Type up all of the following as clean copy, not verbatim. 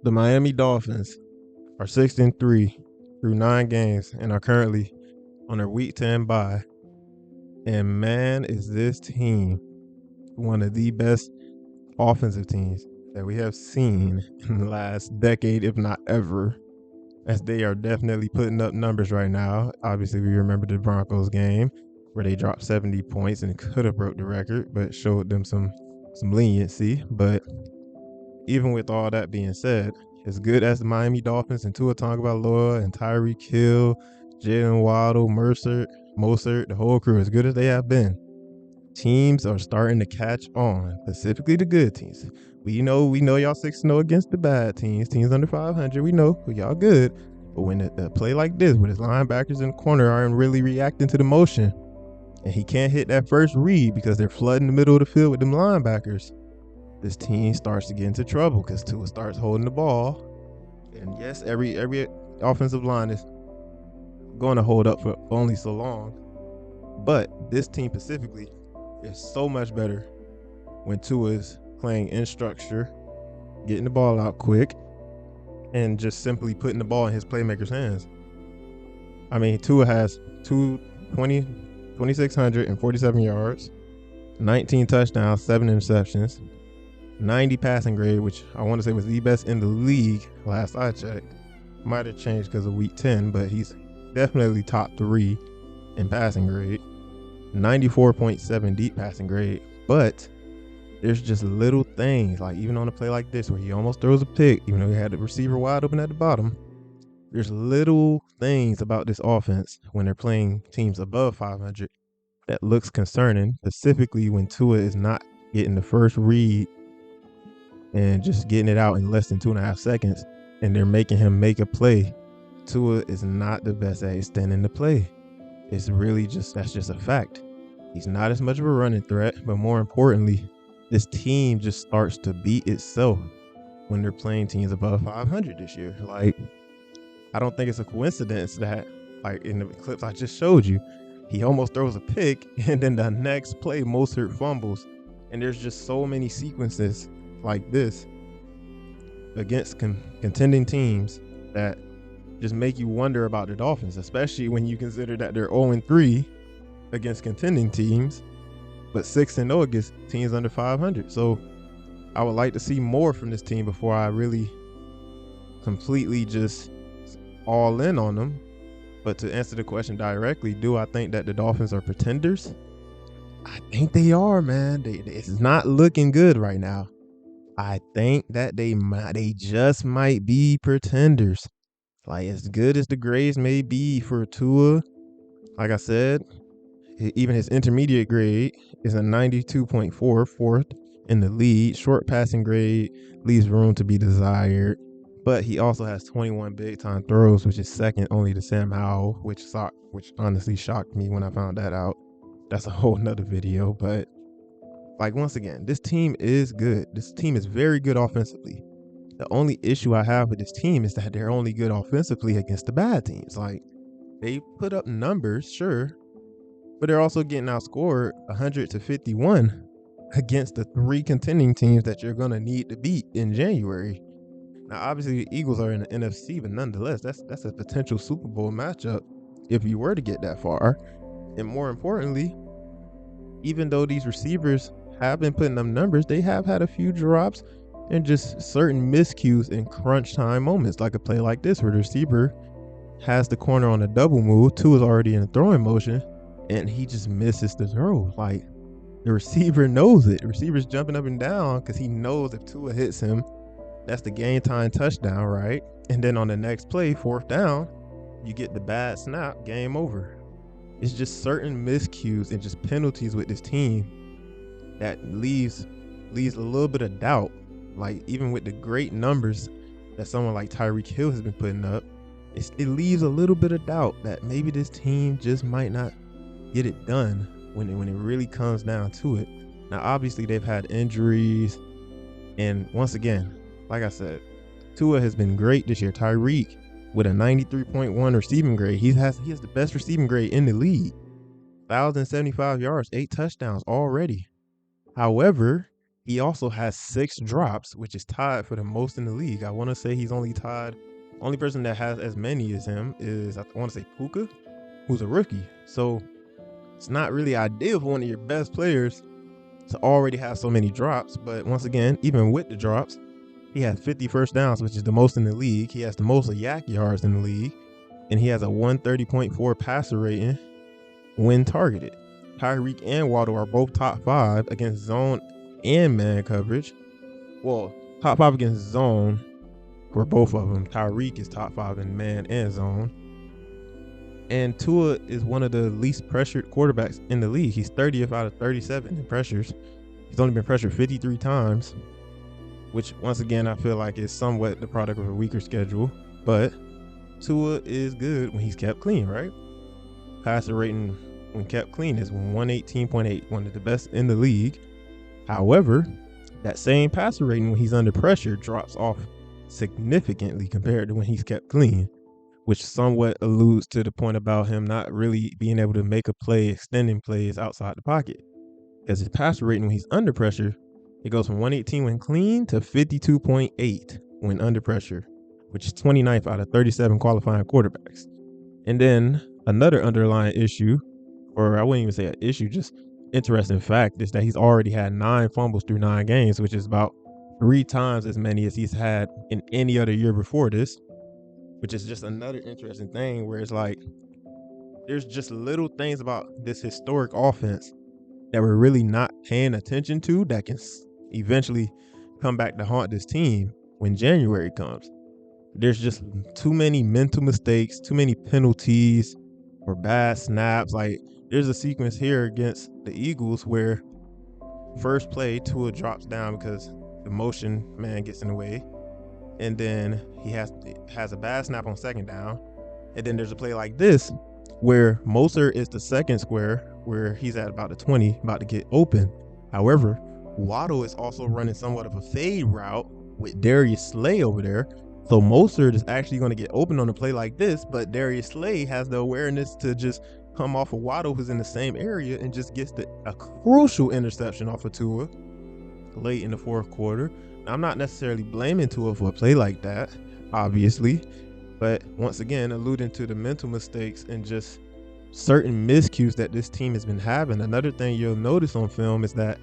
The Miami Dolphins are 6-3 through 9 games and are currently on their Week 10 bye. And man, is this team one of the best offensive teams that we have seen in the last decade, if not ever, as they are definitely putting up numbers right now. Obviously, we remember the Broncos game where they dropped 70 points and could have broke the record, but showed them some leniency. But even with all that being said, as good as the Miami Dolphins and Tua Tagovailoa and Tyreek Hill, Jalen Waddle, Mostert, the whole crew, as good as they have been, teams are starting to catch on, specifically the good teams. We know y'all 6-0 against the bad teams under 500. We know y'all good. But when a play like this, with his linebackers in the corner aren't really reacting to the motion, and he can't hit that first read because they're flooding the middle of the field with them linebackers, this team starts to get into trouble because Tua starts holding the ball. And yes, every offensive line is going to hold up for only so long. But this team specifically is so much better when Tua is playing in structure, getting the ball out quick, and just simply putting the ball in his playmakers' hands. I mean, Tua has 2,647 yards, 19 touchdowns, 7 interceptions, 90 passing grade, which I want to say was the best in the league last I checked. Might have changed because of Week 10, but he's definitely top 3 in passing grade. 94.7 deep passing grade. But there's just little things, like even on a play like this where he almost throws a pick, even though he had the receiver wide open at the bottom. There's little things about this offense when they're playing teams above 500 that looks concerning, specifically when Tua is not getting the first read and just getting it out in less than 2.5 seconds, and they're making him make a play. Tua is not the best at extending the play. It's really that's just a fact. He's not as much of a running threat, but more importantly, this team just starts to beat itself when they're playing teams above 500 this year. Like, I don't think it's a coincidence that, like in the clips I just showed you, he almost throws a pick, and then the next play, Mostert fumbles. And there's just so many sequences like this against contending teams that just make you wonder about the Dolphins, especially when you consider that they're 0-3 against contending teams, but 6-0 against teams under 500. So I would like to see more from this team before I really completely just all in on them. But to answer the question directly, do I think that the Dolphins are pretenders? I think they are, man. It's not looking good right now. I think that they just might be pretenders. Like, as good as the grades may be for Tua, like I said, even his intermediate grade is a 92.4, fourth in the league. Short passing grade leaves room to be desired, but he also has 21 big-time throws, which is second only to Sam Howell, which honestly shocked me when I found that out. That's a whole nother video, but like, once again, this team is good. This team is very good offensively. The only issue I have with this team is that they're only good offensively against the bad teams. Like, they put up numbers, sure, but they're also getting outscored 100-51 against the 3 contending teams that you're going to need to beat in January. Now, obviously, the Eagles are in the NFC, but nonetheless, that's a potential Super Bowl matchup if you were to get that far. And more importantly, even though these receivers have been putting up numbers, they have had a few drops and just certain miscues in crunch time moments, like a play like this where the receiver has the corner on a double move. Tua is already in a throwing motion, and he just misses the throw. Like, the receiver knows it. The receiver's jumping up and down because he knows if Tua hits him, that's the game time touchdown, right? And then on the next play, 4th down, you get the bad snap, game over. It's just certain miscues and just penalties with this team that leaves a little bit of doubt. Like, even with the great numbers that someone like Tyreek Hill has been putting up, it leaves a little bit of doubt that maybe this team just might not get it done when it really comes down to it. Now, obviously, they've had injuries, and once again, like I said, Tua has been great this year. Tyreek with a 93.1 receiving grade. He has the best receiving grade in the league. 1,075 yards, 8 touchdowns already. However, He also has 6 drops, which is tied for the most in the league. I want to say he's only tied. Only person that has as many as him is, I want to say, Puka, who's a rookie. So it's not really ideal for one of your best players to already have so many drops. But once again, even with the drops, he has 50 first downs, which is the most in the league. He has the most yak yards in the league. And he has a 130.4 passer rating when targeted. Tyreek and Waddle are both top 5 against zone and man coverage. Well, top 5 against zone for both of them. Tyreek is top 5 in man and zone. And Tua is one of the least pressured quarterbacks in the league. He's 30th out of 37 in pressures. He's only been pressured 53 times, which once again I feel like is somewhat the product of a weaker schedule. But Tua is good when he's kept clean, right? Passer rating when kept clean is 118.8, one of the best in the league. However, that same passer rating when he's under pressure drops off significantly compared to when he's kept clean, which somewhat alludes to the point about him not really being able to make a play, extending plays outside the pocket. Because his passer rating when he's under pressure, it goes from 118 when clean to 52.8 when under pressure, which is 29th out of 37 qualifying quarterbacks. And then another underlying issue, or I wouldn't even say an issue, just interesting fact, is that he's already had 9 fumbles through 9 games, which is about 3 times as many as he's had in any other year before this, which is just another interesting thing where it's like there's just little things about this historic offense that we're really not paying attention to that can eventually come back to haunt this team when January comes. There's just too many mental mistakes, too many penalties or bad snaps. Like there's a sequence here against the Eagles where first play Tua drops down because the motion man gets in the way, and then he has a bad snap on second down, and then there's a play like this where Moser is the second square where he's at about the 20, about to get open. However, Waddle is also running somewhat of a fade route with Darius Slay over there. So Mostert is actually going to get open on a play like this, but Darius Slay has the awareness to just come off of Waddle, who's in the same area, and just gets a crucial interception off of Tua late in the fourth quarter. Now, I'm not necessarily blaming Tua for a play like that, obviously, but once again, alluding to the mental mistakes and just certain miscues that this team has been having. Another thing you'll notice on film is that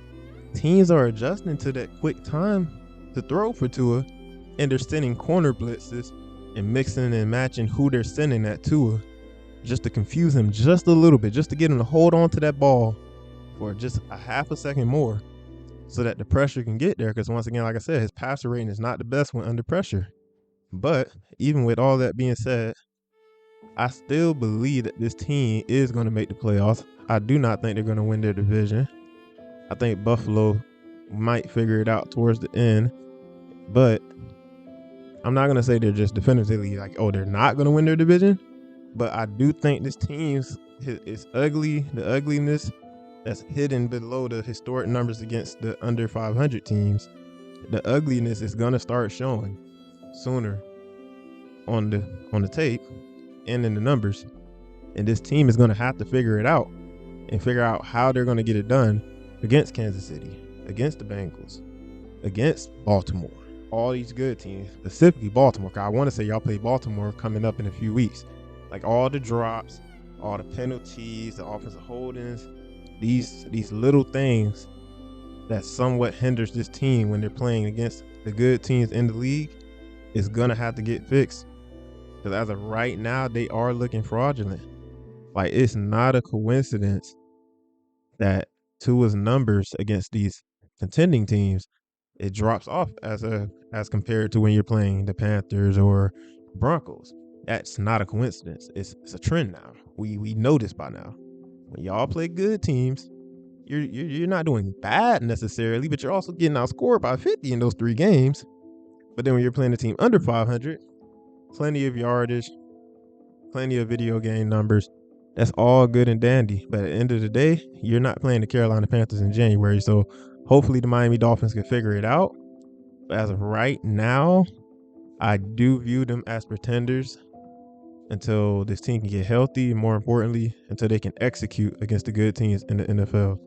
teams are adjusting to that quick time to throw for Tua, and they're sending corner blitzes and mixing and matching who they're sending at Tua just to confuse him just a little bit, just to get him to hold on to that ball for just a half a second more so that the pressure can get there. Because once again, like I said, his passer rating is not the best when under pressure. But even with all that being said, I still believe that this team is going to make the playoffs. I do not think they're going to win their division. I think Buffalo might figure it out towards the end, but I'm not going to say they're just definitively like, oh, they're not going to win their division, but I do think this team's is ugly. The ugliness that's hidden below the historic numbers against the under 500 teams, the ugliness is going to start showing sooner on the tape and in the numbers. And this team is going to have to figure it out and figure out how they're going to get it done against Kansas City, against the Bengals, against Baltimore. All these good teams, specifically Baltimore. I want to say y'all play Baltimore coming up in a few weeks. Like all the drops, all the penalties, the offensive holdings, these little things that somewhat hinders this team when they're playing against the good teams in the league is going to have to get fixed. Because as of right now, they are looking fraudulent. Like it's not a coincidence that Tua's numbers against these contending teams, it drops off as compared to when you're playing the Panthers or Broncos. That's not a coincidence. It's a trend now. We know this by now. When y'all play good teams, you're not doing bad necessarily, but you're also getting outscored by 50 in those 3 games. But then when you're playing a team under 500, plenty of yardage, plenty of video game numbers. That's all good and dandy. But at the end of the day, you're not playing the Carolina Panthers in January. So hopefully the Miami Dolphins can figure it out. But as of right now, I do view them as pretenders until this team can get healthy, and more importantly, until they can execute against the good teams in the NFL.